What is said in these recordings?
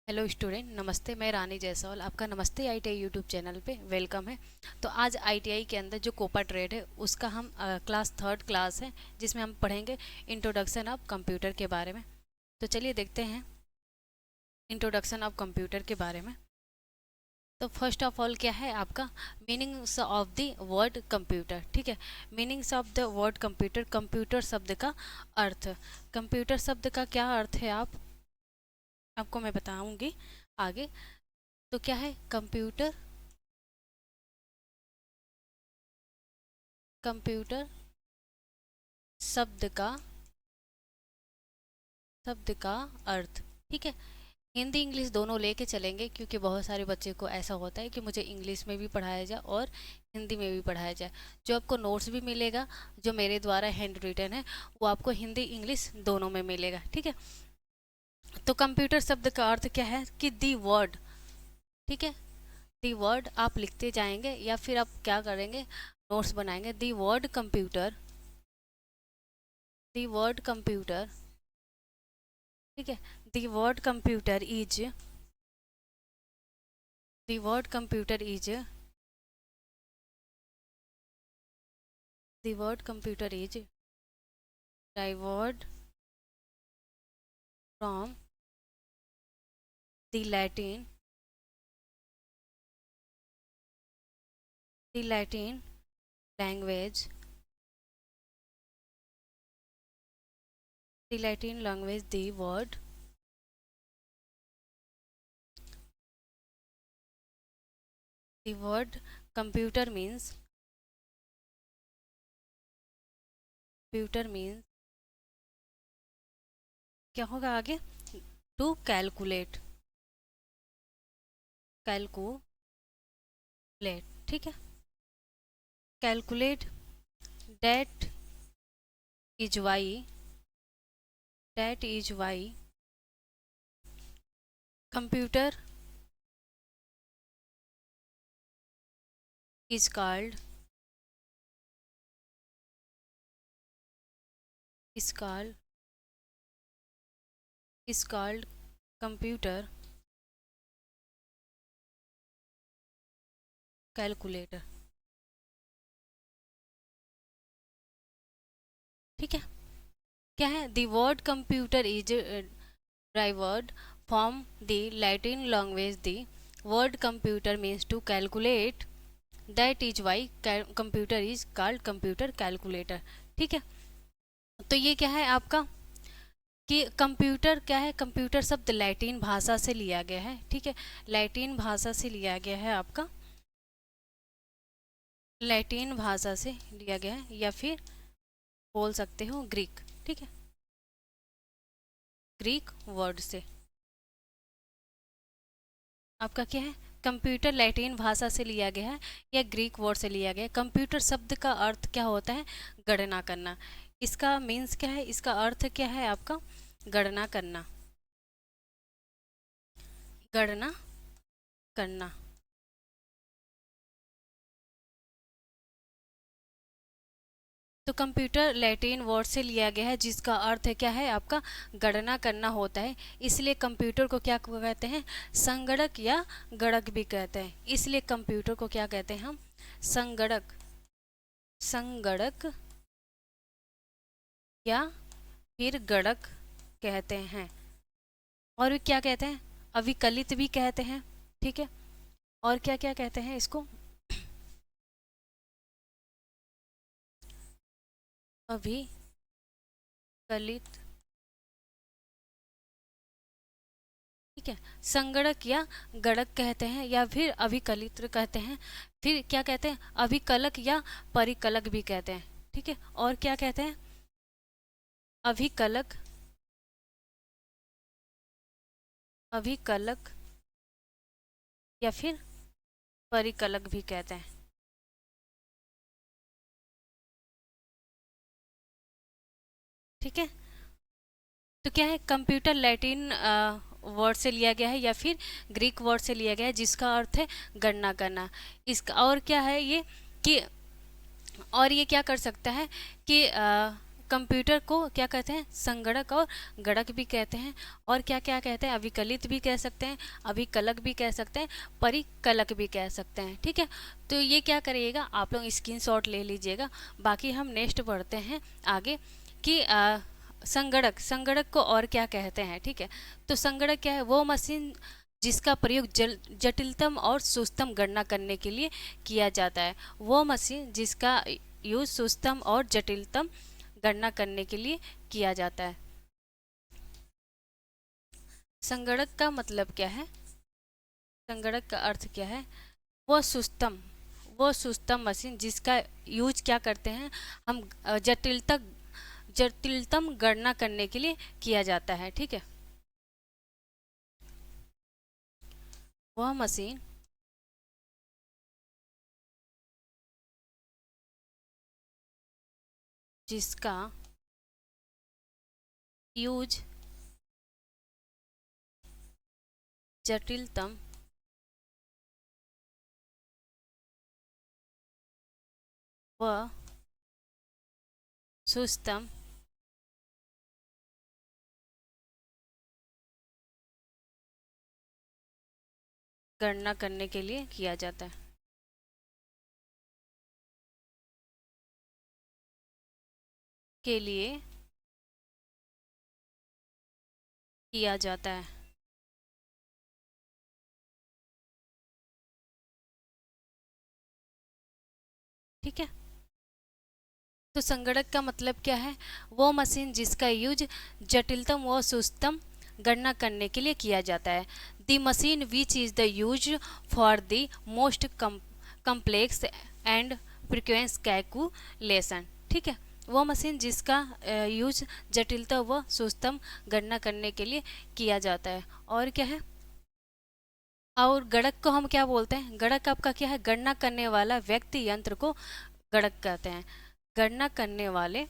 Hello student, नमस्ते। मैं रानी जायसवाल, आपका नमस्ते आईटीआई यूट्यूब चैनल पे वेलकम है। तो आज आईटीआई के अंदर जो कोपा ट्रेड है उसका हम क्लास थर्ड क्लास है, जिसमें हम पढ़ेंगे इंट्रोडक्शन ऑफ कंप्यूटर के बारे में। तो चलिए देखते हैं इंट्रोडक्शन ऑफ कंप्यूटर के बारे में। तो फर्स्ट ऑफ ऑल क्या है आपका meanings of the word computer. ठीक है, meanings of the word computer. Computer शब्द का अर्थ। कंप्यूटर शब्द का क्या अर्थ है आपको मैं बताऊंगी आगे। तो क्या है कंप्यूटर? कंप्यूटर शब्द का अर्थ। ठीक है, हिंदी इंग्लिश दोनों लेके चलेंगे, क्योंकि बहुत सारे बच्चे को ऐसा होता है कि मुझे इंग्लिश में भी पढ़ाया जाए और हिंदी में भी पढ़ाया जाए। जो आपको नोट्स भी मिलेगा जो मेरे द्वारा हैंड रिटन है, वो आपको हिंदी इंग्लिश दोनों में मिलेगा। ठीक है, तो कंप्यूटर शब्द का अर्थ क्या है कि दी वर्ड। ठीक है, दी वर्ड आप लिखते जाएंगे या फिर आप क्या करेंगे, नोट्स बनाएंगे। The word computer, the word computer. ठीक है, the word computer is, the word computer is, the word computer is derived from the Latin, the Latin language, the Latin language, the word computer means, computer means क्या होगा आगे, to calculate, calculate. ठीक है, calculate, that is why, that is why computer is called, is called, is called computer calculator। ठीक है, क्या है, the word computer is derived from the Latin language, the word computer means to calculate, that is why computer is called computer calculator। ठीक है, तो ये क्या है आपका कि कंप्यूटर क्या है, कंप्यूटर शब्द लैटिन भाषा से लिया गया है। ठीक है, लैटिन भाषा से लिया गया है आपका, लैटिन भाषा से लिया गया है, या फिर बोल सकते हो ग्रीक। ठीक है, ग्रीक वर्ड से आपका क्या है, कंप्यूटर लैटिन भाषा से लिया गया है या ग्रीक वर्ड से लिया गया है। कंप्यूटर शब्द का अर्थ क्या होता है, गणना करना। इसका मीन्स क्या है, इसका अर्थ क्या है आपका, गणना करना, गणना करना। तो कंप्यूटर लैटिन वर्ड से लिया गया है जिसका अर्थ है क्या है आपका, गणना करना होता है। इसलिए कंप्यूटर को क्या कहते हैं, संगणक या गणक भी कहते हैं। इसलिए कंप्यूटर को क्या कहते हैं हम, संगणक, संगणक या फिर गणक कहते हैं। और भी क्या कहते हैं, अविकलित भी कहते हैं। ठीक है, और क्या क्या कहते हैं इसको, अभिकलित। ठीक है, संगणक या गणक कहते हैं या फिर अभिकलित कहते हैं। फिर क्या कहते हैं, अभिकलक या परिकलक भी कहते हैं। ठीक है, और क्या कहते हैं, अभिकलक, अभिकलक या फिर परिकलक भी कहते हैं। ठीक है, तो क्या है, कंप्यूटर लैटिन वर्ड से लिया गया है या फिर ग्रीक वर्ड से लिया गया है जिसका अर्थ है गणना करना। इसका और क्या है ये कि, और ये क्या कर सकता है कि कंप्यूटर को क्या कहते हैं, संगणक और गणक भी कहते हैं, और क्या क्या कहते हैं, अभिकलित भी कह सकते हैं, अभिकलक भी कह सकते हैं, परिकलक भी कह सकते हैं। ठीक है, तो ये क्या करिएगा, आप लोग स्क्रीनशॉट ले लीजिएगा। बाकी हम नेक्स्ट बढ़ते हैं आगे कि संगणक, संगणक को और क्या कहते हैं। ठीक है, तो संगणक क्या है, वो मशीन जिसका प्रयोग जटिलतम और सुस्तम गणना करने के लिए किया जाता है। वो मशीन जिसका यूज सुस्तम और जटिलतम गणना करने के लिए किया जाता है। संगणक का मतलब क्या है, संगणक का अर्थ क्या है, वो सुस्तम, वो सुस्तम मशीन जिसका यूज क्या करते हैं हम, जटिलतम गणना करने के लिए किया जाता है। ठीक है, वह मशीन जिसका यूज जटिलतम व सुस्तम गणना करने के लिए किया जाता है, के लिए किया जाता है। ठीक है, तो संगणक का मतलब क्या है, वो मशीन जिसका यूज जटिलतम व सुस्तम गणना करने के लिए किया जाता है। The machine which is the use for the most complex and frequency calculation. ठीक है, वो मशीन जिसका यूज जटिलता व सुस्तम गणना करने के लिए किया जाता है। और क्या है, और गणक को हम क्या बोलते हैं, गणक आपका क्या है, गणना करने वाला व्यक्ति यंत्र को गणक कहते हैं। गणना करने वाले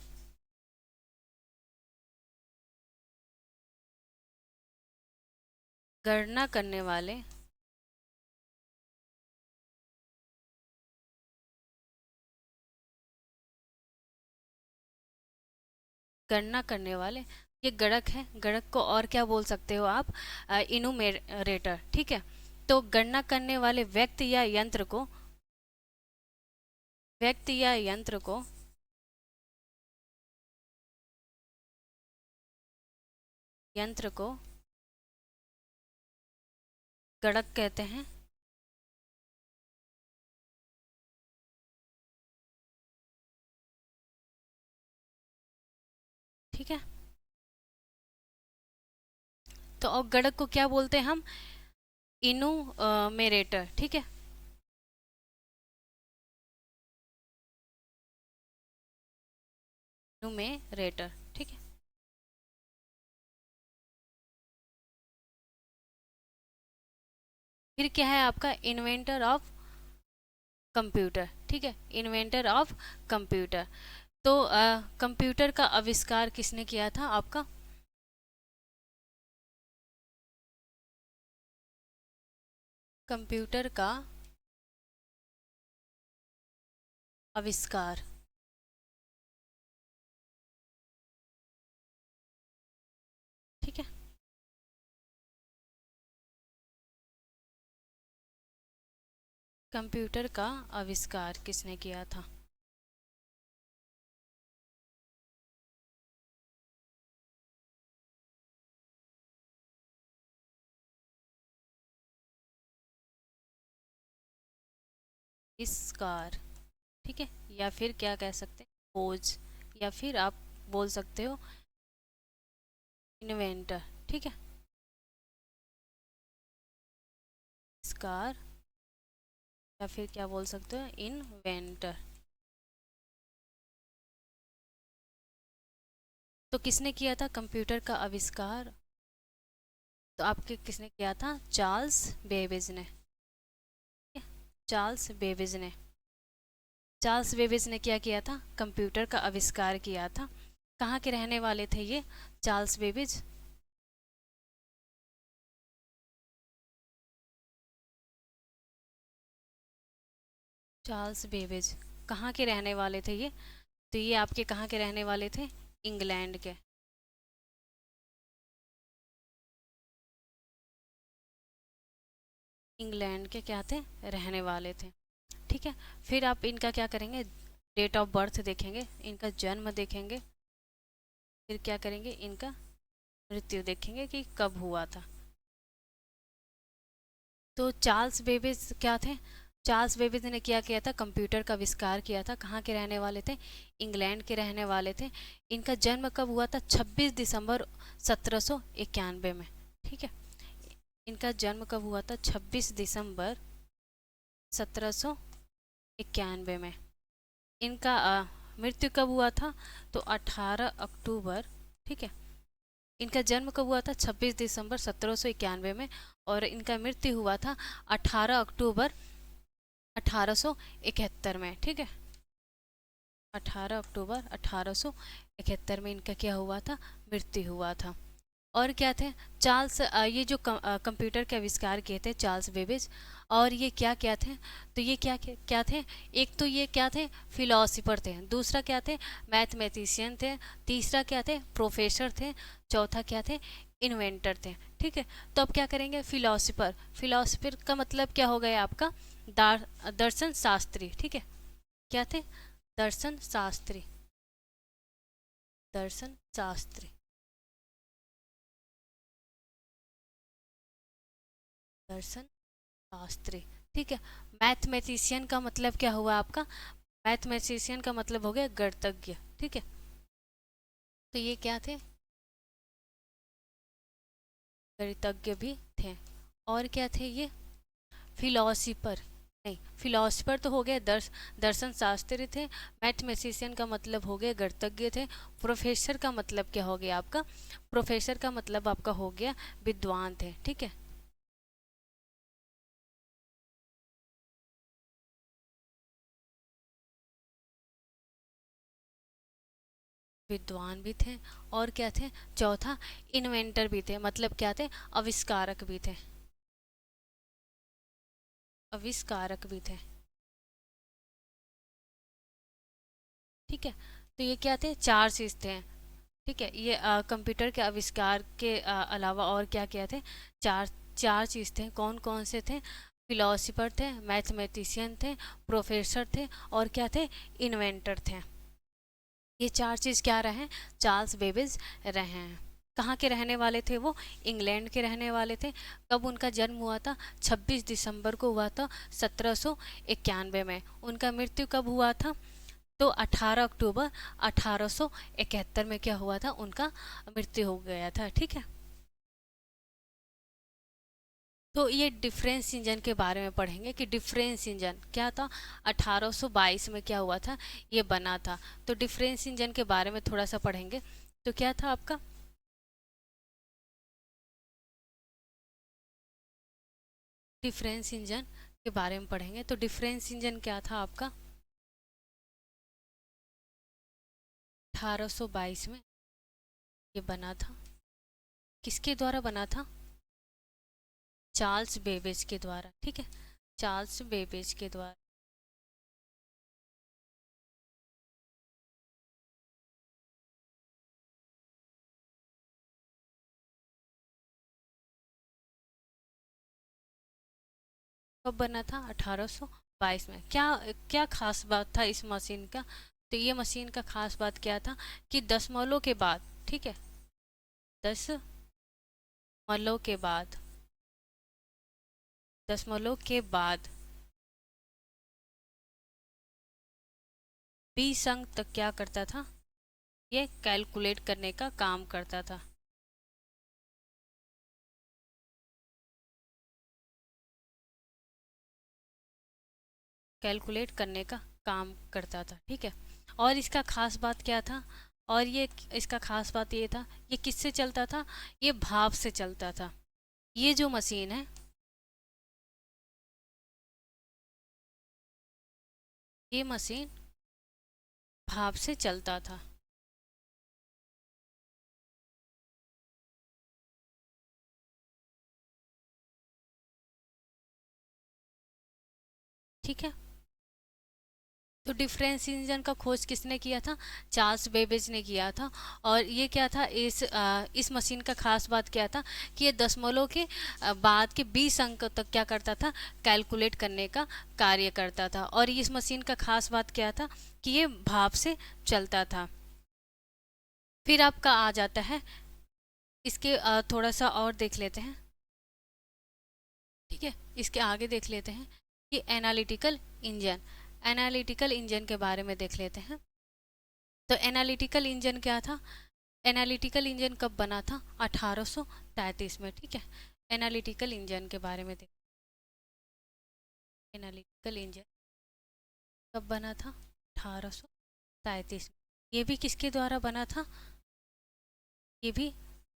गणना करने वाले गणना करने वाले, ये गणक है। गणक को और क्या बोल सकते हो आप, इनुमेरेटर। ठीक है, तो गणना करने वाले व्यक्ति या यंत्र को गणक कहते हैं। ठीक है, तो और गणक को क्या बोलते हैं हम, इनुमेरेटर। ठीक है, इनुमेरेटर। ठीक है, फिर क्या है आपका, इन्वेंटर ऑफ कंप्यूटर। ठीक है, इन्वेंटर ऑफ कंप्यूटर। तो कंप्यूटर का आविष्कार किसने किया था आपका, कंप्यूटर का आविष्कार, ठीक है, कंप्यूटर का आविष्कार किसने किया था, आविष्कार। ठीक है, या फिर क्या कह सकते हैं, खोज, या फिर आप बोल सकते हो इन्वेंटर। ठीक है, आविष्कार, या फिर क्या बोल सकते हो, इन्वेंटर। तो किसने किया था कंप्यूटर का आविष्कार, तो आपके किसने किया था, चार्ल्स बेबेज ने। चार्ल्स बेबेज ने, चार्ल्स बेबेज ने क्या किया था, कंप्यूटर का आविष्कार किया था। कहाँ के रहने वाले थे ये चार्ल्स बेबेज, चार्ल्स बेबेज कहाँ के रहने वाले थे ये, तो ये आपके कहाँ के रहने वाले थे, इंग्लैंड के, इंग्लैंड के क्या थे, रहने वाले थे। ठीक है, फिर आप इनका क्या करेंगे, डेट ऑफ बर्थ देखेंगे, इनका जन्म देखेंगे, फिर क्या करेंगे, इनका मृत्यु देखेंगे कि कब हुआ था। तो चार्ल्स बेबेज क्या थे, चार्ल्स बेबेज ने क्या किया था, कंप्यूटर का आविष्कार किया था। कहाँ के रहने वाले थे, इंग्लैंड के रहने वाले थे। इनका जन्म कब हुआ था, 26 दिसंबर 1791 में। ठीक है, इनका जन्म कब हुआ था, 26 दिसंबर 1791 में। इनका मृत्यु कब हुआ था, तो 18 अक्टूबर। ठीक है, इनका जन्म कब हुआ था, 26 दिसंबर 1791 में, और इनका मृत्यु हुआ था 18 अक्टूबर 1871 में। ठीक है, 18 अक्टूबर 1871 में इनका क्या हुआ था, मृत्यु हुआ था। और क्या थे, चार्ल्स ये जो कंप्यूटर के आविष्कार किए थे चार्ल्स बेबेज, और ये क्या क्या थे, तो ये क्या थे, एक तो ये क्या थे, फिलोसफर थे, दूसरा क्या थे, मैथमेटिशियन थे, तीसरा क्या थे, प्रोफेसर थे, चौथा क्या थे, इन्वेंटर थे। ठीक है, तो अब क्या करेंगे, फिलोसफर, फिलोसफर का मतलब क्या हो गया आपका, दर्शन शास्त्री। ठीक है, क्या थे, दर्शन शास्त्री, दर्शन शास्त्री, दर्शन शास्त्री। ठीक है, मैथमेटिशियन का मतलब क्या हुआ आपका, मैथमेटिशियन का मतलब हो गया गणितज्ञ। ठीक है, तो ये क्या थे, गणितज्ञ भी थे। और क्या थे ये, फिलोसफर, नहीं फिलोसफर तो हो गए, दर्शन शास्त्री थे। मैथमेटिशियन का मतलब हो गया गणितज्ञ थे। प्रोफेसर का मतलब क्या हो गया आपका, प्रोफेसर का मतलब आपका हो गया विद्वान थे। ठीक है, विद्वान भी थे। और क्या थे, चौथा इन्वेंटर भी थे, मतलब क्या थे, आविष्कारक भी थे, आविष्कारक भी थे। ठीक है, तो ये क्या थे, चार चीज थे। ठीक है, ये कंप्यूटर के आविष्कार के अलावा और क्या क्या थे, चार चार चीज थे। कौन कौन से थे, फिलोसफर थे, मैथमेटिशियन थे, प्रोफेसर थे, और क्या थे, इन्वेंटर थे। ये चार चीज क्या रहे, चार्ल्स बेबेज रहे हैं। कहाँ के रहने वाले थे वो, इंग्लैंड के रहने वाले थे। कब उनका जन्म हुआ था, 26 दिसंबर को हुआ था 1791 में। उनका मृत्यु कब हुआ था, तो 18 अक्टूबर 1871 में क्या हुआ था, उनका मृत्यु हो गया था। ठीक है, तो ये डिफरेंस इंजन के बारे में पढ़ेंगे कि डिफरेंस इंजन क्या था, 1822 में क्या हुआ था, ये बना था। तो डिफरेंस इंजन के बारे में थोड़ा सा पढ़ेंगे। तो क्या था आपका, डिफरेंस इंजन के बारे में पढ़ेंगे। तो डिफरेंस इंजन क्या था आपका, 1822 में ये बना था। किसके द्वारा बना था, चार्ल्स बेबेज के द्वारा। ठीक है, चार्ल्स बेबेज के द्वारा। कब बना था, 1822 में। क्या क्या खास बात था इस मशीन का, तो ये मशीन का खास बात क्या था कि दशमलव के बाद, ठीक है, 10 मलों के बाद, 10 मलों के बाद 20 अंक तक क्या करता था, ये कैलकुलेट करने का काम करता था, कैलकुलेट करने का काम करता था। ठीक है, और इसका खास बात क्या था, और ये इसका खास बात ये था, ये किससे चलता था, ये भाप से चलता था। ये जो मशीन है, ये मशीन भाप से चलता था। ठीक है, तो डिफरेंस इंजन का खोज किसने किया था? चार्ल्स बेबेज ने किया था। और ये क्या था, इस मशीन का खास बात क्या था कि ये दशमलव के बाद के 20 अंक तक क्या करता था, कैलकुलेट करने का कार्य करता था। और इस मशीन का खास बात क्या था कि ये भाप से चलता था। फिर आपका आ जाता है इसके थोड़ा सा और देख लेते हैं। ठीक है, इसके आगे देख लेते हैं कि एनालिटिकल इंजन। एनालिटिकल इंजन के बारे में देख लेते हैं। तो एनालिटिकल इंजन क्या था? एनालिटिकल इंजन कब बना था? 1833 में। ठीक है, एनालिटिकल इंजन के बारे में देख। एनालिटिकल इंजन कब बना था? 1833 में। ये भी किसके द्वारा बना था? ये भी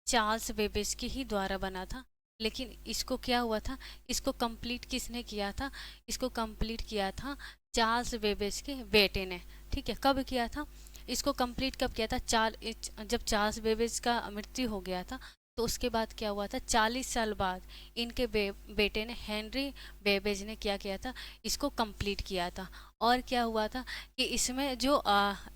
चार्ल्स बेबेज के ही द्वारा बना था। लेकिन इसको क्या हुआ था, इसको कंप्लीट किसने किया था? इसको कंप्लीट किया था चार्ल्स बेबेज के बेटे ने। ठीक है, कब किया था? इसको कंप्लीट कब किया था? जब चार्ल्स बेबेज का मृत्यु हो गया था, तो उसके बाद क्या हुआ था, 40 साल बाद इनके बेटे ने, हेनरी बेबेज ने क्या किया था, इसको कंप्लीट किया था। और क्या हुआ था कि इसमें जो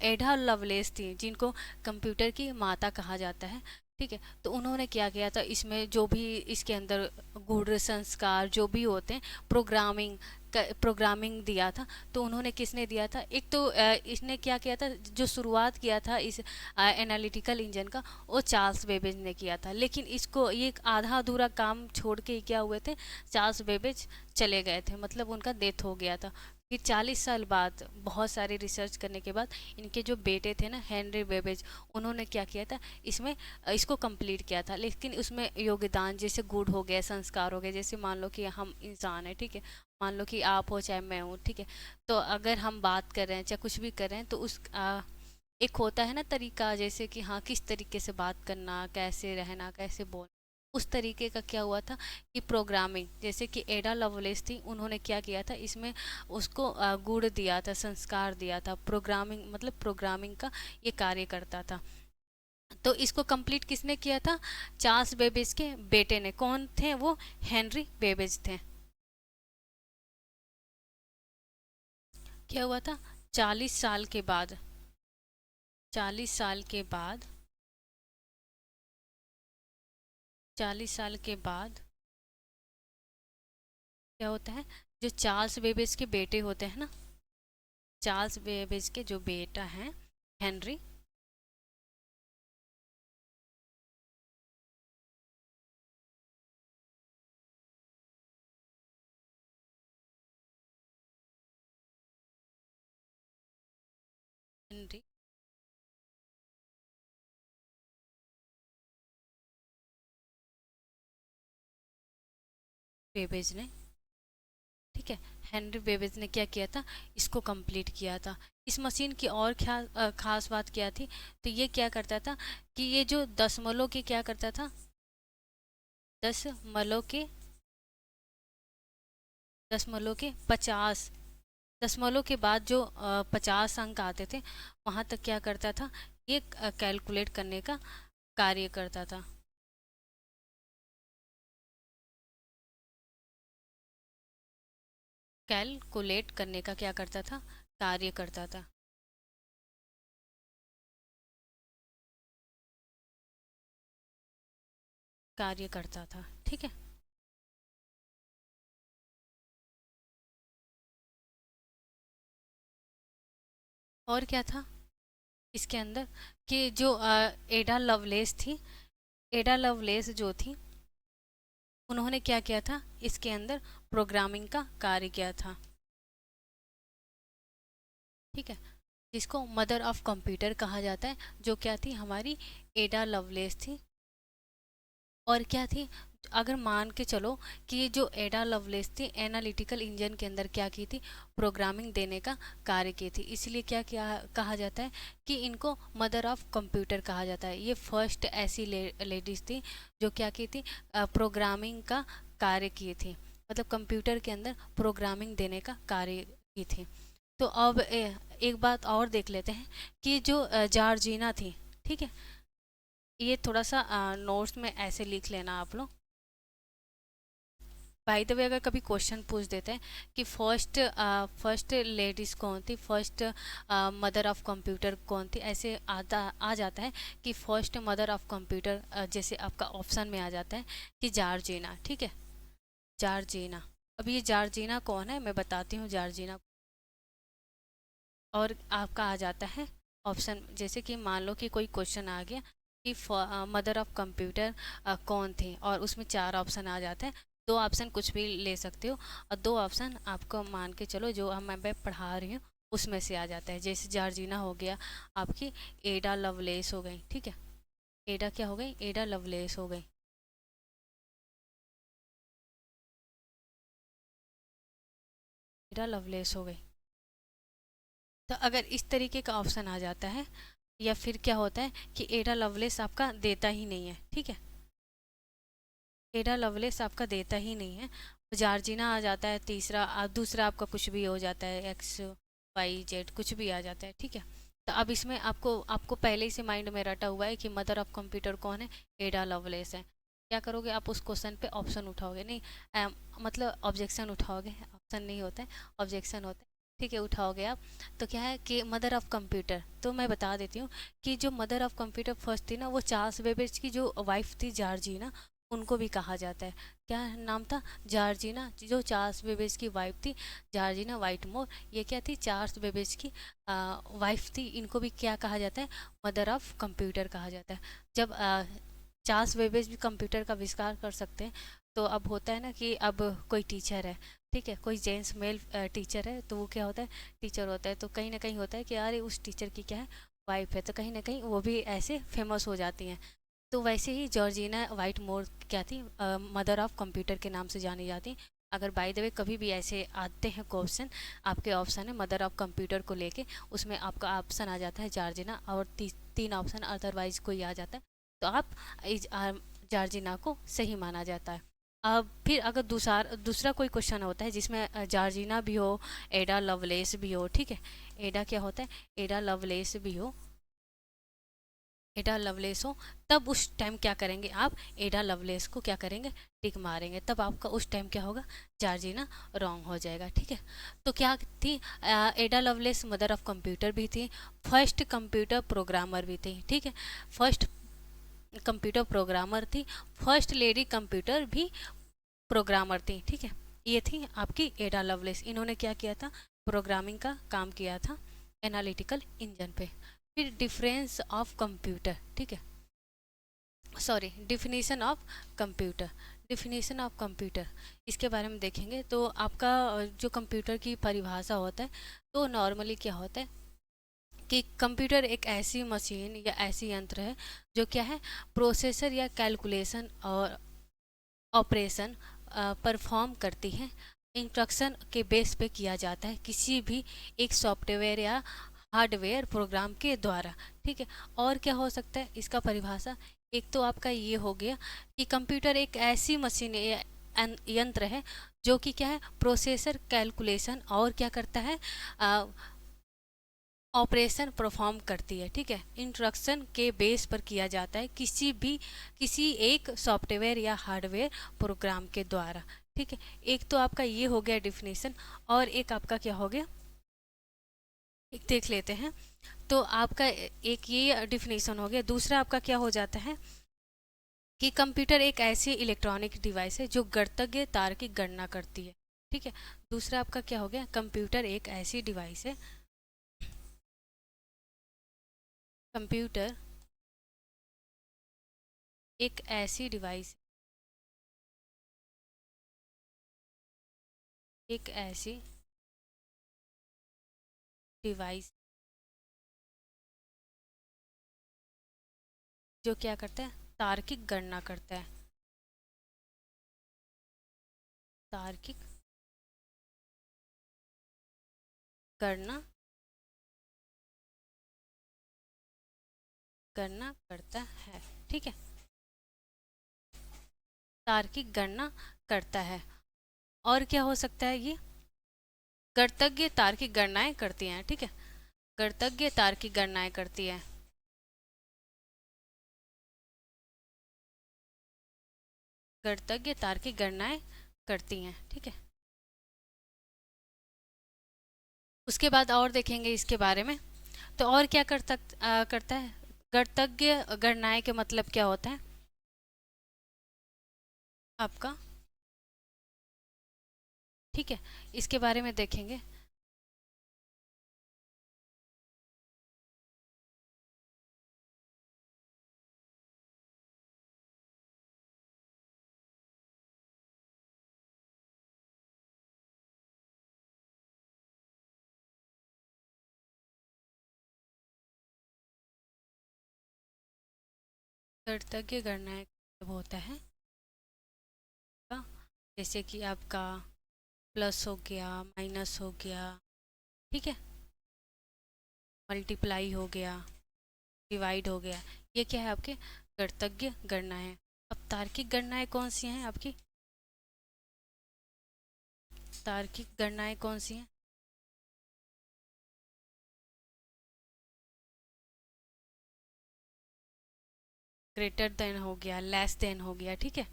एडा लवलेस थी, जिनको कंप्यूटर की माता कहा जाता है, ठीक है, तो उन्होंने क्या किया था, इसमें जो भी इसके अंदर गूढ़ संस्कार जो भी होते हैं, प्रोग्रामिंग दिया था। तो उन्होंने किसने दिया था? एक तो इसने क्या किया था, जो शुरुआत किया था इस एनालिटिकल इंजन का, वो चार्ल्स बेबेज ने किया था। लेकिन इसको ये एक आधा अधूरा काम छोड़ के क्या हुए थे, चार्ल्स बेबेज चले गए थे, मतलब उनका डेथ हो गया था। फिर 40 साल बाद बहुत सारे रिसर्च करने के बाद इनके जो बेटे थे ना, हेनरी बेबेज, उन्होंने क्या किया था, इसमें इसको कंप्लीट किया था। लेकिन उसमें योगदान जैसे गुड हो गए, संस्कार हो गए, जैसे मान लो कि हम इंसान हैं, ठीक है, मान लो कि आप हो चाहे मैं हूँ, ठीक है, तो अगर हम बात कर रहे हैं चाहे कुछ भी कर रहे हैं, तो एक होता है ना तरीका, जैसे कि हाँ किस तरीके से बात करना, कैसे रहना, कैसे बोलना, उस तरीके का क्या हुआ था कि प्रोग्रामिंग, जैसे कि एडा लवलेस थी, उन्होंने क्या किया था, इसमें उसको गुण दिया था, संस्कार दिया था। प्रोग्रामिंग मतलब प्रोग्रामिंग का ये कार्य करता था। तो इसको कंप्लीट किसने किया था? चार्ल्स बेबेज के बेटे ने। कौन थे वो? हेनरी बेबेज थे। क्या हुआ था? 40 साल के बाद, 40 साल के बाद, 40 साल के बाद क्या होता है, जो चार्ल्स बेबेज के बेटे होते हैं ना, चार्ल्स बेबेज के जो बेटा है हेनरी, हेनरी बेबेज ने, ठीक है, हेनरी बेबेज ने क्या किया था, इसको कंप्लीट किया था। इस मशीन की और खास बात क्या थी, तो ये क्या करता था कि ये जो दशमलव के क्या करता था, दशमलव के, दशमलव के 50, दशमलव के बाद जो 50 अंक आते थे, वहाँ तक क्या करता था, ये कैलकुलेट करने का कार्य करता था। कैलकुलेट करने का क्या करता था, कार्य करता था। कार्य करता था, ठीक है। और क्या था इसके अंदर कि जो एडा लवलेस थी, एडा लवलेस जो थी, उन्होंने क्या किया था, इसके अंदर प्रोग्रामिंग का कार्य किया था, ठीक है, जिसको मदर ऑफ कंप्यूटर कहा जाता है, जो क्या थी, हमारी एडा लवलेस थी। और क्या थी, अगर मान के चलो कि ये जो एडा लवलेस थी, एनालिटिकल इंजन के अंदर क्या की थी, प्रोग्रामिंग देने का कार्य की थी, इसलिए क्या क्या कहा जाता है कि इनको मदर ऑफ कंप्यूटर कहा जाता है। ये फर्स्ट ऐसी लेडीज थी जो क्या की थी, प्रोग्रामिंग का कार्य की थी, मतलब कंप्यूटर के अंदर प्रोग्रामिंग देने का कार्य की थी। तो अब एक बात और देख लेते हैं कि जो जॉर्जिना थी, ठीक है, ये थोड़ा सा नोट्स में ऐसे लिख लेना आप लोग। बाय द वे अगर कभी क्वेश्चन पूछ देते हैं कि फर्स्ट लेडीज कौन थी, फर्स्ट मदर ऑफ कंप्यूटर कौन थी, ऐसे आ जाता है कि फर्स्ट मदर ऑफ कंप्यूटर, जैसे आपका ऑप्शन में आ जाता है कि जार्जिना। ठीक है, जार्जिना। अब ये जार्जिना कौन है मैं बताती हूँ जार्जिना। और आपका आ जाता है ऑप्शन, जैसे कि मान लो कि कोई क्वेश्चन आ गया कि मदर ऑफ कंप्यूटर कौन थे, और उसमें 4 ऑप्शन आ जाते हैं। 2 ऑप्शन कुछ भी ले सकते हो, और 2 ऑप्शन आपको मान के चलो जो मैं पढ़ा रही हूँ उसमें से आ जाता है। जैसे जार्जिना हो गया आपकी, एडा लवलेस हो गई। ठीक है, एडा क्या हो गई, एडा लवलेस हो गई, एडा लवलेस हो गई। तो अगर इस तरीके का ऑप्शन आ जाता है, या फिर क्या होता है कि एडा लवलेस आपका देता ही नहीं है। ठीक है, एडा लवलेस आपका देता ही नहीं है, जार्जिना आ जाता है तीसरा, दूसरा आपका कुछ भी हो जाता है, एक्स वाई जेड कुछ भी आ जाता है। ठीक है, तो अब इसमें आपको आपको पहले ही से माइंड में रटा हुआ है कि मदर ऑफ कंप्यूटर कौन है, एडा लवलेस है। क्या करोगे आप उस क्वेश्चन पे ऑप्शन उठाओगे, नहीं मतलब ऑब्जेक्शन उठाओगे, ऑप्शन नहीं होता है, ऑब्जेक्शन होता है। ठीक है, उठाओगे आप। तो क्या है कि मदर ऑफ कंप्यूटर, तो मैं बता देती हूँ कि जो मदर ऑफ कंप्यूटर फर्स्ट थी ना, वो चार्ल्स बेबेज की जो वाइफ थी जार्जिना, उनको भी कहा जाता है। क्या नाम था, जार्जिना, जो चार्ल्स बेबेज की वाइफ थी, जार्जिना वाइटमोर। ये क्या थी, चार्ल्स बेबेज की वाइफ थी। इनको भी क्या कहा जाता है, मदर ऑफ कंप्यूटर कहा जाता है। जब चार्ल्स बेबेज भी कंप्यूटर का आविष्कार कर सकते हैं, तो अब होता है ना कि अब कोई टीचर है, ठीक है, कोई जेंट्स मेल टीचर है, तो वो क्या होता है, टीचर होता है, तो कहीं ना कहीं होता है कि यार उस टीचर की क्या है, वाइफ है, तो कहीं ना कहीं वो भी ऐसे फेमस हो जाती हैं। तो वैसे ही जॉर्जिना वाइट मोर क्या थी, मदर ऑफ कंप्यूटर के नाम से जानी जाती। अगर बाय द वे कभी भी ऐसे आते हैं क्वेश्चन, आपके ऑप्शन है मदर ऑफ कंप्यूटर को लेके, उसमें आपका ऑप्शन आ जाता है जॉर्जिना, और 3 ऑप्शन अदरवाइज कोई आ जाता है, तो आप जॉर्जिना को सही माना जाता है। अब फिर अगर दूसरा कोई क्वेश्चन होता है जिसमें जॉर्जिना भी हो, एडा लवलेस भी हो। ठीक है, एडा क्या होता है, एडा लवलेस भी हो, एडा लवलेस हो, तब उस टाइम क्या करेंगे आप, एडा लवलेस को क्या करेंगे, टिक मारेंगे, तब आपका उस टाइम क्या होगा, जार्जिना रॉन्ग हो जाएगा। ठीक है, तो क्या थी, एडा लवलेस मदर ऑफ कंप्यूटर भी थी, फर्स्ट कंप्यूटर प्रोग्रामर भी थी। ठीक है, फर्स्ट कंप्यूटर प्रोग्रामर थी, फर्स्ट लेडी कंप्यूटर भी प्रोग्रामर थी। ठीक है, ये थी आपकी एडा लवलेस। इन्होंने क्या किया था, प्रोग्रामिंग का काम किया था एनालिटिकल इंजन पे। फिर डिफरेंस ऑफ कंप्यूटर, ठीक है, sorry, definition of computer, definition of computer, इसके बारे में देखेंगे। तो आपका जो कंप्यूटर की परिभाषा होता है, तो नॉर्मली क्या होता है कि कंप्यूटर एक ऐसी मशीन या ऐसी यंत्र है जो क्या है, प्रोसेसर या कैलकुलेशन और ऑपरेशन परफॉर्म करती है, इंस्ट्रक्शन के बेस पे किया जाता है किसी भी एक सॉफ्टवेयर या हार्डवेयर प्रोग्राम के द्वारा। ठीक है, और क्या हो सकता है इसका परिभाषा, एक तो आपका ये हो गया कि कंप्यूटर एक ऐसी मशीन या यंत्र है जो कि क्या है, प्रोसेसर कैलकुलेशन और क्या करता है, ऑपरेशन परफॉर्म करती है। ठीक है, इंस्ट्रक्शन के बेस पर किया जाता है किसी एक सॉफ्टवेयर या हार्डवेयर प्रोग्राम के द्वारा। ठीक है, एक तो आपका ये हो गया डिफिनेशन, और एक आपका क्या हो गया, एक देख लेते हैं। तो आपका एक ये डिफिनेशन हो गया। दूसरा आपका क्या हो जाता है कि कंप्यूटर एक ऐसी इलेक्ट्रॉनिक डिवाइस है जो गणतज्ञ तार की गणना करती है। ठीक है, दूसरा आपका क्या हो गया, कंप्यूटर एक ऐसी डिवाइस है, कंप्यूटर एक ऐसी डिवाइस, एक ऐसी डिवाइस जो क्या करता है, तार्किक गणना करता है, तार्किक गणना गणना करता है। ठीक है, तार्किक गणना करता है। और क्या हो सकता है, ये गणतज्ञ तार्किक गणनाएं करती हैं। ठीक है, गणतज्ञ तार्किक गणनाएं करती है, गणतज्ञ तार्किक गणनाएं करती हैं। ठीक है, उसके बाद और देखेंगे इसके बारे में। तो और क्या करता है गणतज्ञ गणनाएं के मतलब क्या होता है आपका। ठीक है, इसके बारे में देखेंगे। गणतज्ञ गणनाएं का मतलब होता है जैसे कि आपका प्लस हो गया, माइनस हो गया, ठीक है, मल्टीप्लाई हो गया, डिवाइड हो गया, ये क्या है आपके गणतज्ञ गणनाएं। अब तार्किक गणनाएं कौन सी हैं आपकी, तार्किक गणनाएं कौन सी हैं। ग्रेटर देन हो गया, लेस देन हो गया, ठीक है,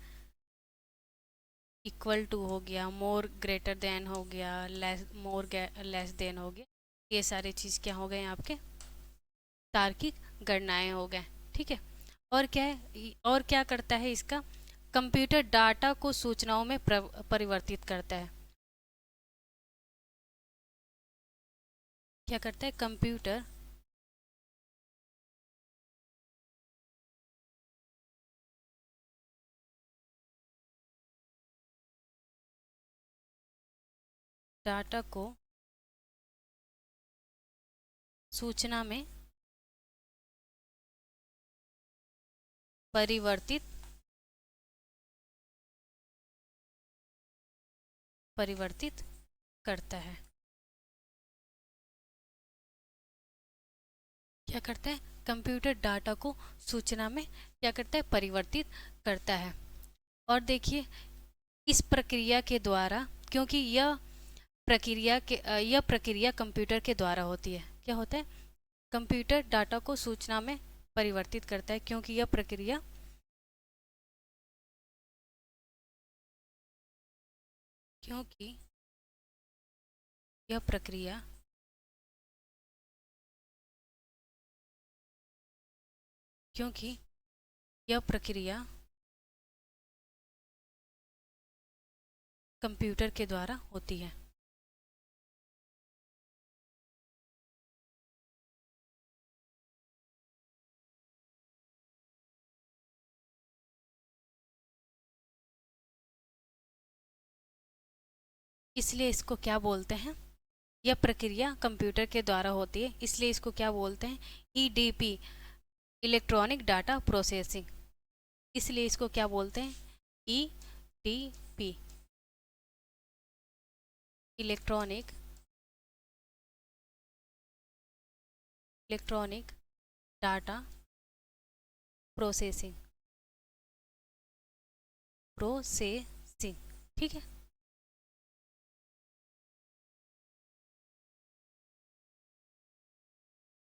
इक्वल टू हो गया, मोर ग्रेटर देन हो गया, लेस मोर लेस देन हो गया, ये सारी चीज़ क्या हो गए आपके तार्किक गणनाएं हो गए। ठीक है, और क्या है, और क्या करता है इसका, कंप्यूटर डाटा को सूचनाओं में परिवर्तित करता है। क्या करता है कंप्यूटर डाटा को सूचना में परिवर्तित परिवर्तित करता है। क्या करता है कंप्यूटर डाटा को सूचना में क्या करता है परिवर्तित करता है। और देखिए इस प्रक्रिया के द्वारा, क्योंकि यह प्रक्रिया कंप्यूटर के द्वारा होती है। क्या होता है कंप्यूटर डाटा को सूचना में परिवर्तित करता है क्योंकि यह प्रक्रिया क्योंकि यह प्रक्रिया क्योंकि यह प्रक्रिया कंप्यूटर के द्वारा होती है। इसलिए इसको क्या बोलते हैं, यह प्रक्रिया कंप्यूटर के द्वारा होती है इसलिए इसको क्या बोलते हैं ईडीपी, इलेक्ट्रॉनिक डाटा प्रोसेसिंग। इसलिए इसको क्या बोलते हैं EDP, electronic data processing processing. ठीक है,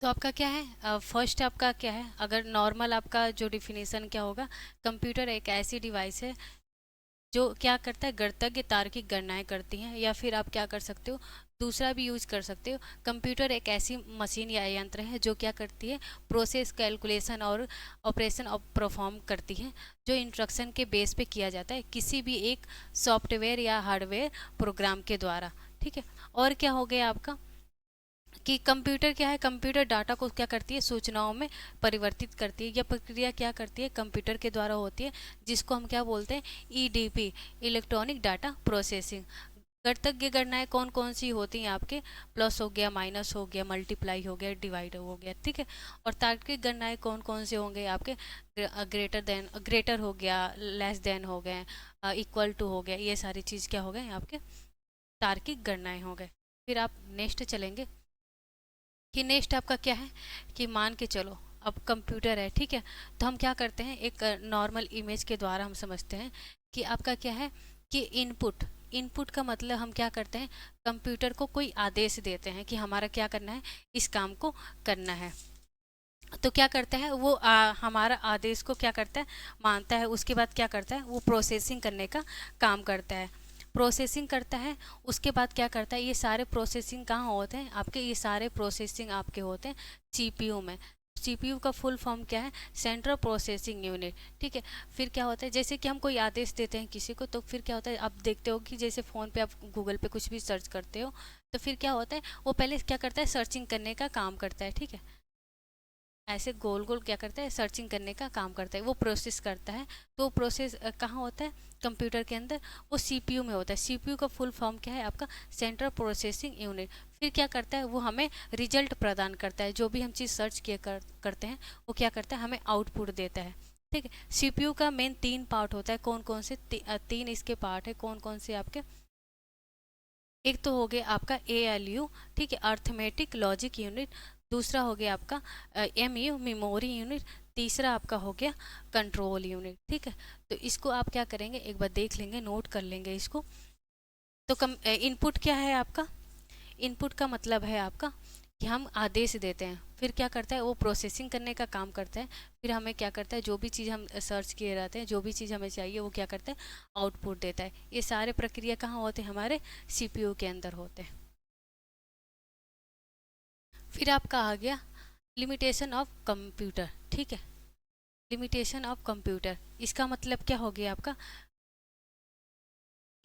तो आपका क्या है फर्स्ट आपका क्या है, अगर नॉर्मल आपका जो डिफिनेशन क्या होगा, कंप्यूटर एक ऐसी डिवाइस है जो क्या करता है गणतज्ञ तार्किक गणनाएं करती हैं। या फिर आप क्या कर सकते हो, दूसरा भी यूज कर सकते हो, कंप्यूटर एक ऐसी मशीन या यंत्र है जो क्या करती है प्रोसेस, कैलकुलेशन और ऑपरेशन परफॉर्म करती है, जो इंस्ट्रक्शन के बेस पे किया जाता है किसी भी एक सॉफ्टवेयर या हार्डवेयर प्रोग्राम के द्वारा। ठीक है, और क्या हो गया आपका कि कंप्यूटर क्या है, कंप्यूटर डाटा को क्या करती है सूचनाओं में परिवर्तित करती है। यह प्रक्रिया क्या करती है कंप्यूटर के द्वारा होती है, जिसको हम क्या बोलते हैं ईडीपी, इलेक्ट्रॉनिक डाटा प्रोसेसिंग। गणतज्ञ गणनाएं कौन कौन सी होती हैं आपके, प्लस हो गया, माइनस हो गया, मल्टीप्लाई हो गया, डिवाइड हो गया। ठीक है, और तार्किक गणनाएं कौन कौन से होंगे आपके, ग्रेटर हो गया, लेस देन हो गए, इक्वल टू हो गया, ये सारी चीज़ क्या हो गए आपके तार्किक गणनाएं हो गए। फिर आप नेक्स्ट चलेंगे कि नेक्स्ट आपका क्या है कि मान के चलो अब कंप्यूटर है। ठीक है, तो हम क्या करते हैं एक नॉर्मल इमेज के द्वारा हम समझते हैं कि आपका क्या है कि इनपुट का मतलब हम क्या करते हैं कंप्यूटर को कोई आदेश देते हैं कि हमारा क्या करना है इस काम को करना है। तो क्या करता है वो हमारा आदेश को क्या करता है मानता है, उसके बाद क्या करता है वो प्रोसेसिंग करने का काम करता है। प्रोसेसिंग करता है। उसके बाद क्या करता है, ये सारे प्रोसेसिंग कहाँ होते हैं आपके, ये सारे प्रोसेसिंग आपके होते हैं सीपीयू में। सीपीयू का फुल फॉर्म क्या है, सेंट्रल प्रोसेसिंग यूनिट। ठीक है। फिर क्या होता है, जैसे कि हम कोई आदेश देते हैं किसी को, तो फिर क्या होता है, आप देखते हो कि जैसे फ़ोन पे आप गूगल पे कुछ भी सर्च करते हो, तो फिर क्या होता है, वो पहले क्या करता है, सर्चिंग करने का काम करता है। ठीक है। ऐसे गोल गोल क्या करता है, सर्चिंग करने का काम करता है, वो प्रोसेस करता है। तो वो प्रोसेस कहाँ होता है, कंप्यूटर के अंदर, वो सीपीयू में होता है। सीपीयू का फुल फॉर्म क्या है आपका, सेंट्रल प्रोसेसिंग यूनिट। फिर क्या करता है, वो हमें रिजल्ट प्रदान करता है, जो भी हम चीज़ सर्च किए करते हैं, वो क्या करता है, हमें आउटपुट देता है। ठीक है। सीपीयू का मेन 3 पार्ट होता है। कौन कौन से 3 इसके पार्ट है, कौन कौन से आपके, एक तो हो गया आपका ALU, ठीक है, अर्थमेटिक लॉजिक यूनिट। दूसरा हो गया आपका MU, मेमोरी यूनिट। तीसरा आपका हो गया कंट्रोल यूनिट। ठीक है। तो इसको आप क्या करेंगे, एक बार देख लेंगे, नोट कर लेंगे इसको। तो इनपुट क्या है आपका, इनपुट का मतलब है आपका कि हम आदेश देते हैं, फिर क्या करता है, वो प्रोसेसिंग करने का काम करता है। फिर हमें क्या करता है, जो भी चीज़ हम सर्च किए रहते हैं, जो भी चीज़ हमें चाहिए, वो क्या करता है, आउटपुट देता है। ये सारे प्रक्रिया कहाँ होते हैं, हमारे सीपीयू के अंदर होते हैं। फिर आपका आ गया लिमिटेशन ऑफ कंप्यूटर। ठीक है। लिमिटेशन ऑफ कंप्यूटर, इसका मतलब क्या हो गया आपका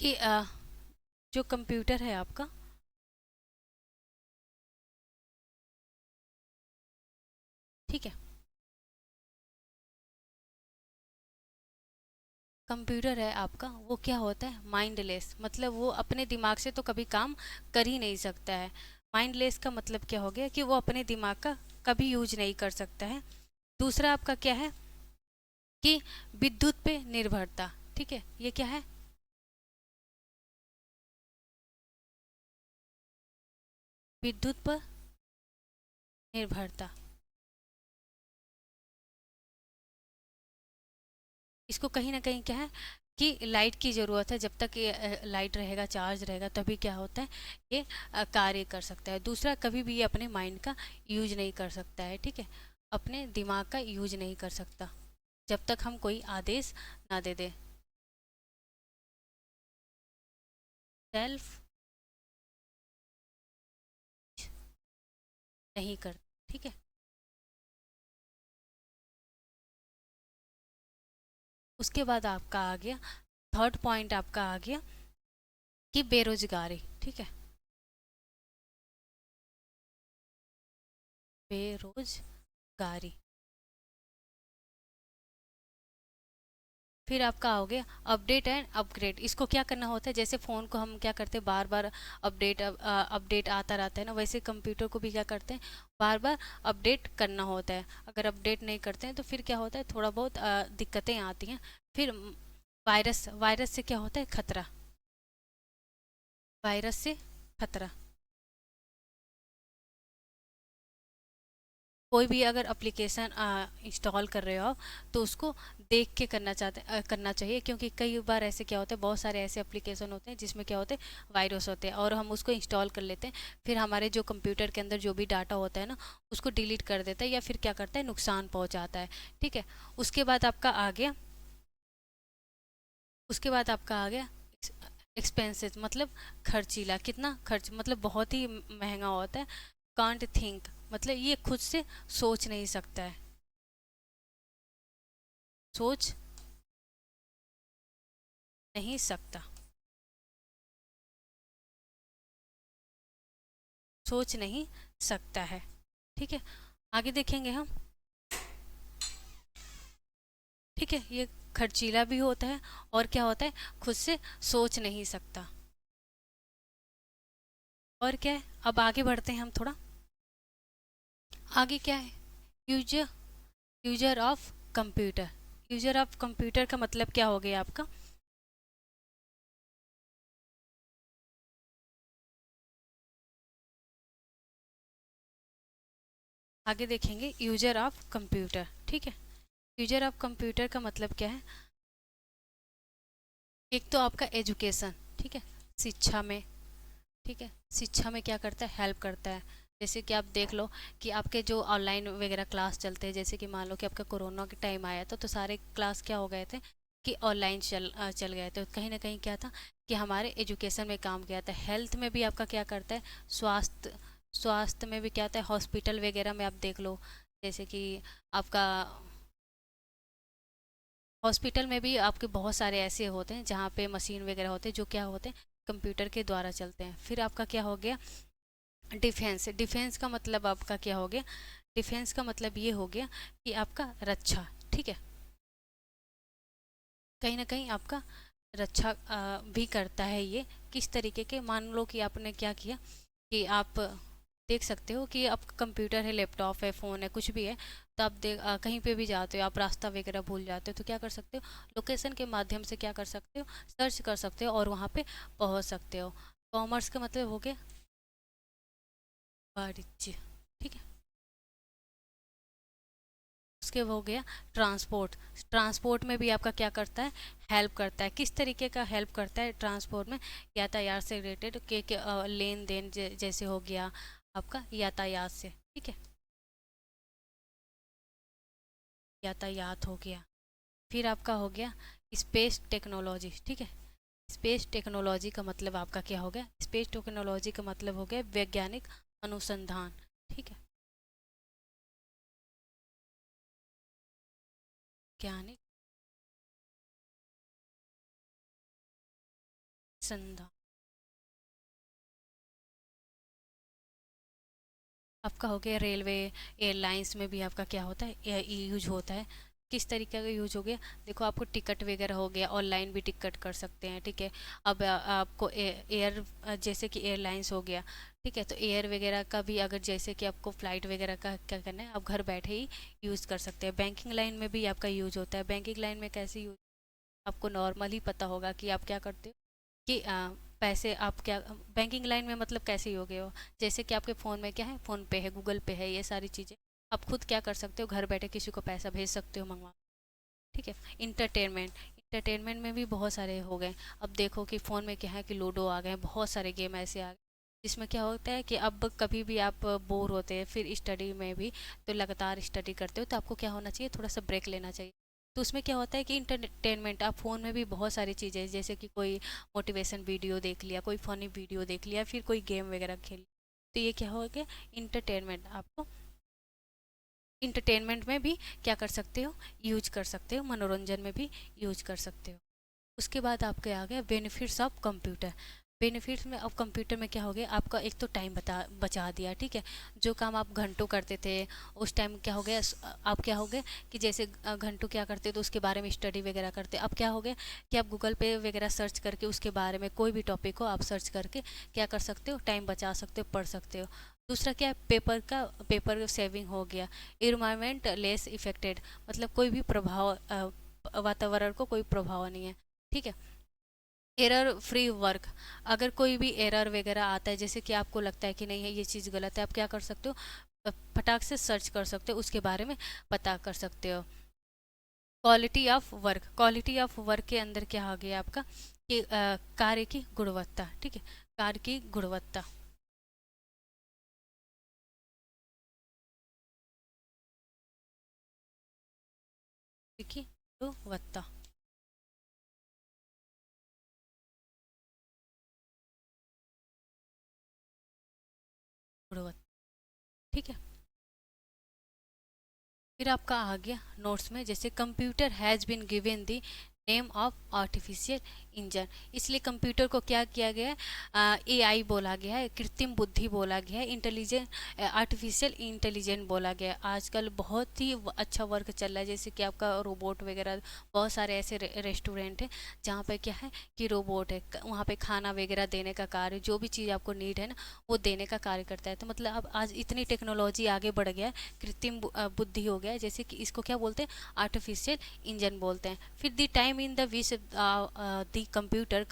कि जो कंप्यूटर है आपका, ठीक है, कंप्यूटर है आपका, वो क्या होता है, माइंडलेस। मतलब वो अपने दिमाग से तो कभी काम कर ही नहीं सकता है। माइंडलेस का मतलब क्या हो गया कि वो अपने दिमाग का कभी यूज नहीं कर सकता है। दूसरा आपका क्या है कि विद्युत पे निर्भरता। ठीक है, ये क्या है, विद्युत पर निर्भरता। इसको कहीं ना कहीं क्या है कि लाइट की ज़रूरत है, जब तक ये लाइट रहेगा, चार्ज रहेगा, तभी क्या होता है, ये कार्य कर सकता है। दूसरा, कभी भी ये अपने माइंड का यूज नहीं कर सकता है। ठीक है, अपने दिमाग का यूज नहीं कर सकता जब तक हम कोई आदेश ना दे दे। सेल्फ नहीं कर, ठीक है। उसके बाद आपका आ गया, थर्ड पॉइंट आपका आ गया कि बेरोजगारी। ठीक है, बेरोजगारी। फिर आपका हो गया अपडेट एंड अपग्रेड। इसको क्या करना होता है, जैसे फ़ोन को हम क्या करते हैं, बार बार अपडेट आता रहता है ना, वैसे कंप्यूटर को भी क्या करते हैं, बार बार अपडेट करना होता है। अगर अपडेट नहीं करते हैं तो फिर क्या होता है, थोड़ा बहुत दिक्कतें आती हैं। फिर वायरस, वायरस से क्या होता है, खतरा, वायरस से खतरा। कोई भी अगर एप्लीकेशन इंस्टॉल कर रहे हो आप, तो उसको देख के करना चाहिए, क्योंकि कई बार ऐसे क्या होता है, बहुत सारे ऐसे एप्लीकेशन होते हैं जिसमें क्या होते हैं, वायरस होते हैं, और हम उसको इंस्टॉल कर लेते हैं। फिर हमारे जो कंप्यूटर के अंदर जो भी डाटा होता है ना, उसको डिलीट कर देता है, या फिर क्या करता है, नुकसान पहुँचाता है। ठीक है। उसके बाद आपका आ गया, उसके बाद आपका आ गया एक्सपेंसेस, मतलब खर्चीला। कितना खर्च, मतलब बहुत ही महंगा होता है। कांट थिंक, मतलब ये खुद से सोच नहीं सकता है, सोच नहीं सकता, सोच नहीं सकता है। ठीक है, आगे देखेंगे हम। ठीक है, ये खर्चीला भी होता है, और क्या होता है, खुद से सोच नहीं सकता। और क्या है, अब आगे बढ़ते हैं हम थोड़ा। आगे क्या है, user, user of computer. User of computer का मतलब क्या हो गया आपका, आगे देखेंगे यूजर ऑफ कंप्यूटर। ठीक है, यूजर ऑफ कंप्यूटर का मतलब क्या है, एक तो आपका एजुकेशन। ठीक है, शिक्षा में, ठीक है, शिक्षा में क्या करता है, हेल्प करता है। जैसे कि आप देख लो कि आपके जो ऑनलाइन वगैरह क्लास चलते हैं, जैसे कि मान लो कि आपका कोरोना के टाइम आया था, तो सारे क्लास क्या हो गए थे कि ऑनलाइन चल गए थे। कहीं ना कहीं क्या था कि हमारे एजुकेशन में काम किया था। हेल्थ में भी आपका क्या करता है, स्वास्थ्य में भी क्या आता है, हॉस्पिटल वगैरह में आप देख लो, जैसे कि आपका हॉस्पिटल में भी आपके बहुत सारे ऐसे होते हैं जहाँ पे मशीन वगैरह होते हैं जो क्या होते हैं, कंप्यूटर के द्वारा चलते हैं। फिर आपका क्या हो गया, डिफेंस। डिफेंस का मतलब आपका क्या हो गया, डिफेंस का मतलब ये हो गया कि आपका रक्षा, ठीक है, कहीं ना कहीं आपका रक्षा भी करता है ये। किस तरीके के, मान लो कि आपने क्या किया कि आप देख सकते हो कि आप कंप्यूटर है, लैपटॉप है, फ़ोन है, कुछ भी है, तो आप कहीं पे भी जाते हो, आप रास्ता वगैरह भूल जाते हो, तो क्या कर सकते हो, लोकेशन के माध्यम से क्या कर सकते हो, सर्च कर सकते हो और वहाँ पे पहुँच सकते हो। कॉमर्स का मतलब हो गया वाणिज्य, ठीक है। उसके वो हो गया ट्रांसपोर्ट। ट्रांसपोर्ट में भी आपका क्या करता है, हेल्प करता है। किस तरीके का हेल्प करता है ट्रांसपोर्ट में, यातायात से रिलेटेड के लेन देन जैसे हो गया आपका यातायात से, ठीक है, यातायात हो गया। फिर आपका हो गया स्पेस टेक्नोलॉजी, ठीक है। स्पेस टेक्नोलॉजी का मतलब आपका क्या हो गया, स्पेस टेक्नोलॉजी का मतलब हो गया वैज्ञानिक अनुसंधान, ठीक है, वैज्ञानिक अनुसंधान। आपका हो गया रेलवे, एयरलाइंस में भी आपका क्या होता है, यूज होता है। किस तरीके का यूज हो गया, देखो आपको टिकट वगैरह हो गया, ऑनलाइन भी टिकट कर सकते हैं, ठीक है। अब आपको एयर जैसे कि एयरलाइंस हो गया, ठीक है, तो एयर वगैरह का भी अगर जैसे कि आपको फ्लाइट वगैरह का क्या करना है, आप घर बैठे ही यूज़ कर सकते हैं। बैंकिंग लाइन में भी आपका यूज होता है। बैंकिंग लाइन में कैसे यूज, आपको नॉर्मली पता होगा कि आप क्या करते हो कि पैसे आप क्या, बैंकिंग लाइन में मतलब कैसे ही हो गए हो, जैसे कि आपके फ़ोन में क्या है, फ़ोन पे है, गूगल पे है, ये सारी चीज़ें आप खुद क्या कर सकते हो, घर बैठे किसी को पैसा भेज सकते हो, मंगवा, ठीक है। इंटरटेनमेंट, इंटरटेनमेंट में भी बहुत सारे हो गए। अब देखो कि फ़ोन में क्या है कि लूडो आ गए, बहुत सारे गेम ऐसे आ गए जिसमें क्या होता है कि अब कभी भी आप बोर होते हैं, फिर स्टडी में भी तो लगातार स्टडी करते हो, तो आपको क्या होना चाहिए, थोड़ा सा ब्रेक लेना चाहिए। तो उसमें क्या होता है कि इंटरटेनमेंट, आप फ़ोन में भी बहुत सारी चीज़ें, जैसे कि कोई मोटिवेशन वीडियो देख लिया, कोई फ़नी वीडियो देख लिया, फिर कोई गेम वगैरह खेल लिया। तो ये क्या हो गया, इंटरटेनमेंट। आपको इंटरटेनमेंट में भी क्या कर सकते हो, यूज कर सकते हो, मनोरंजन में भी यूज कर सकते हो। उसके बाद आपके आ गया बेनिफिट्स ऑफ कंप्यूटर। बेनिफिट्स में अब कंप्यूटर में क्या हो गया, आपका एक तो टाइम बचा दिया, ठीक है। जो काम आप घंटों करते थे उस टाइम क्या हो गया, आप क्या हो गए कि जैसे घंटों क्या करते तो उसके बारे में स्टडी वगैरह करते, अब क्या हो गया कि आप गूगल पे वगैरह सर्च करके उसके बारे में कोई भी टॉपिक हो आप सर्च करके क्या कर सकते हो, टाइम बचा सकते हो, पढ़ सकते हो। दूसरा क्या है, पेपर सेविंग हो गया। इन्वायरमेंट लेस इफेक्टेड, मतलब कोई भी प्रभाव वातावरण को कोई प्रभाव नहीं है, ठीक है। एरर फ्री वर्क, अगर कोई भी एरर वगैरह आता है, जैसे कि आपको लगता है कि नहीं है ये चीज़ गलत है, आप क्या कर सकते हो, फटाक से सर्च कर सकते हो, उसके बारे में पता कर सकते हो। Quality of work, quality of work के अंदर क्या आ गया आपका कि कार्य की गुणवत्ता, ठीक है, कार्य की गुणवत्ता, की गुणवत्ता, गुणवत्ता, ठीक है। फिर आपका आ गया नोट्स में, जैसे computer has been given the name of artificial engine, इसलिए कंप्यूटर को क्या किया गया है, एआई बोला गया है, कृत्रिम बुद्धि बोला गया है, इंटेलिजेंट आर्टिफिशियल इंटेलिजेंट बोला गया है। आजकल बहुत ही अच्छा वर्क चल रहा है, जैसे कि आपका रोबोट वगैरह, बहुत सारे ऐसे रेस्टोरेंट हैं जहाँ पे क्या है कि रोबोट है, वहाँ पे खाना वगैरह देने का कार्य, जो भी चीज़ आपको नीड है ना वो देने का कार्य करता है। तो मतलब अब आज इतनी टेक्नोलॉजी आगे बढ़ गया है, कृत्रिम बुद्धि हो गया है, जैसे कि इसको क्या बोलते हैं, आर्टिफिशियल इंजन बोलते हैं। फिर the time in the which the computer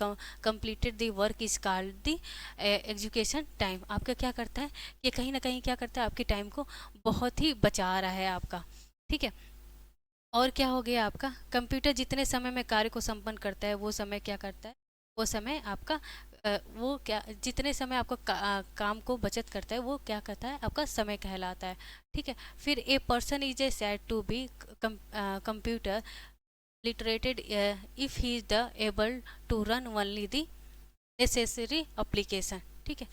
completed the work is called the education time. आपका क्या करता है, ये कहीं ना कहीं क्या करता है, आपके टाइम को बहुत ही बचा रहा है आपका, ठीक है। और क्या हो गया आपका, कंप्यूटर जितने समय में कार्य को संपन्न करता है वो समय क्या करता है, वो समय आपका वो क्या, जितने समय आपका काम को बचत करता है वो क्या करता है, आपका समय कहलाता है, ठीक है। फिर a person is a said to be computer literated if he is the able to run only the necessary application. ठीक है,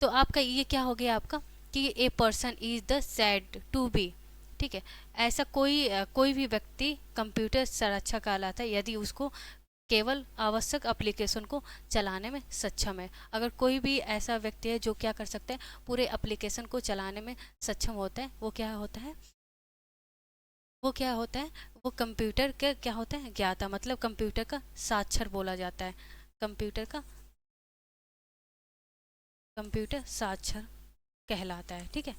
तो आपका ये क्या हो गया आपका कि a person is the said to be. ठीक है, ऐसा कोई भी व्यक्ति कंप्यूटर सुरक्षा कहलाता है यदि उसको केवल आवश्यक एप्लीकेशन को चलाने में सक्षम है। अगर कोई भी ऐसा व्यक्ति है जो क्या कर सकते हैं, पूरे एप्लीकेशन को चलाने में सक्षम होता है, वो क्या होता है, वो क्या होता है, वो कंप्यूटर के क्या होता है, ज्ञाता, मतलब कंप्यूटर का साक्षर बोला जाता है। कंप्यूटर का कंप्यूटर साक्षर कहलाता है। ठीक है,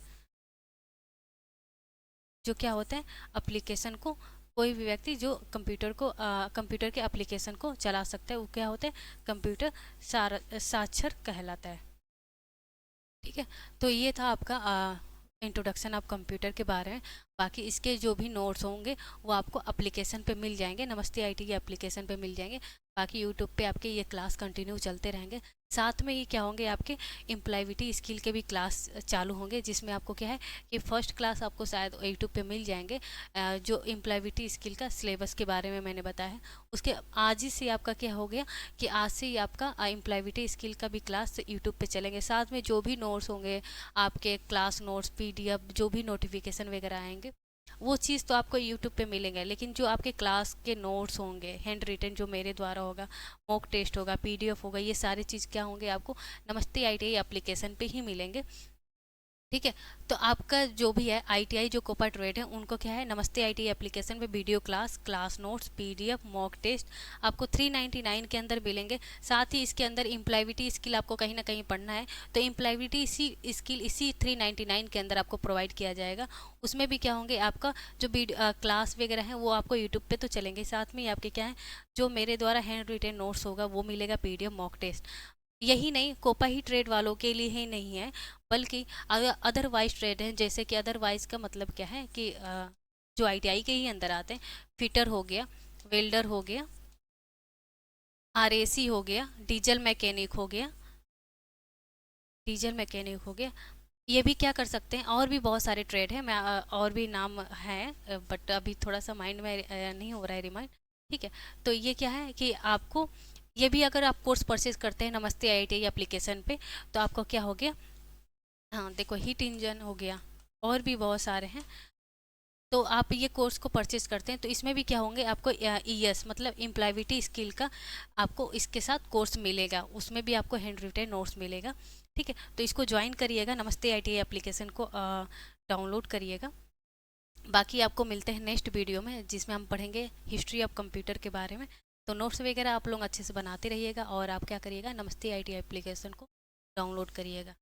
जो क्या होता है, एप्लीकेशन को, कोई भी व्यक्ति जो कंप्यूटर के एप्लीकेशन को चला सकता है वो क्या होता है, कंप्यूटर साक्षर कहलाता है। ठीक है, तो ये था आपका इंट्रोडक्शन ऑफ कंप्यूटर के बारे में। बाकी इसके जो भी नोट्स होंगे वो आपको एप्लीकेशन पे मिल जाएंगे, नमस्ते आईटी के एप्लीकेशन पे मिल जाएंगे। बाकी यूट्यूब पे आपके ये क्लास कंटिन्यू चलते रहेंगे। साथ में ये क्या होंगे, आपके एम्प्लॉयबिलिटी स्किल के भी क्लास चालू होंगे, जिसमें आपको क्या है कि फर्स्ट क्लास आपको शायद यूट्यूब पे मिल जाएंगे। जो एम्प्लॉयबिलिटी स्किल का सिलेबस के बारे में मैंने बताया है, उसके आज ही से आपका क्या हो गया कि आज से ही आपका एम्प्लॉयबिलिटी स्किल का भी क्लास यूट्यूब पे चलेंगे। साथ में जो भी नोट्स होंगे आपके, क्लास नोट्स, पीडीएफ, जो भी नोटिफिकेशन वगैरह आएंगे वो चीज़ तो आपको यूट्यूब पे मिलेंगे, लेकिन जो आपके क्लास के नोट्स होंगे, हैंड रिटन जो मेरे द्वारा होगा, मॉक टेस्ट होगा, पीडीएफ होगा, ये सारी चीज़ क्या होंगे, आपको नमस्ते आईटीआई एप्लीकेशन पे ही मिलेंगे। ठीक है, तो आपका जो भी है आईटीआई जो कोपा ट्रेड है उनको क्या है, नमस्ते आईटीआई एप्लीकेशन पे video class, class notes, PDF, mock test आपको 399 के अंदर मिलेंगे। साथ ही इसके अंदर एम्प्लॉयबिलिटी स्किल आपको कहीं ना कहीं पढ़ना है, तो एम्प्लॉयबिलिटी स्किल इसी 399 के अंदर आपको प्रोवाइड किया जाएगा। उसमें भी क्या होंगे, आपका जो क्लास वगैरह है वो आपको यूट्यूब पे तो चलेंगे, साथ में आपके क्या है, जो मेरे द्वारा हैंड रिटेन नोट्स होगा वो मिलेगा, पीडीएफ, मॉक टेस्ट। यही नहीं, कोपा ही ट्रेड वालों के लिए ही नहीं है, बल्कि अदरवाइज ट्रेड है। जैसे कि अदरवाइज का मतलब क्या है कि जो आईटीआई के ही अंदर आते हैं, फिटर हो गया, वेल्डर हो गया, आरएसी हो गया, डीजल मैकेनिक हो गया, ये भी क्या कर सकते हैं। और भी बहुत सारे ट्रेड हैं, मैं और भी नाम हैं बट अभी थोड़ा सा माइंड में नहीं हो रहा है रिमाइंड। ठीक है, तो ये क्या है कि आपको ये भी अगर आप कोर्स परचेज करते हैं नमस्ते आईटीआई एप्लीकेशन पे, तो आपको क्या हो गया, हाँ देखो, हीट इंजन हो गया, और भी बहुत सारे हैं। तो आप ये कोर्स को परचेज करते हैं तो इसमें भी क्या होंगे, आपको ईएस मतलब एम्प्लॉयबिलिटी स्किल का आपको इसके साथ कोर्स मिलेगा, उसमें भी आपको हैंड रिटेन नोट्स मिलेगा। ठीक है, तो इसको ज्वाइन करिएगा, नमस्ते आईटीआई एप्लीकेशन को डाउनलोड करिएगा। बाकी आपको मिलते हैं नेक्स्ट वीडियो में, जिसमें हम पढ़ेंगे हिस्ट्री ऑफ कंप्यूटर के बारे में। तो नोट्स वगैरह आप लोग अच्छे से बनाते रहिएगा, और आप क्या करिएगा, नमस्ते आईटीआई एप्लीकेशन को डाउनलोड करिएगा।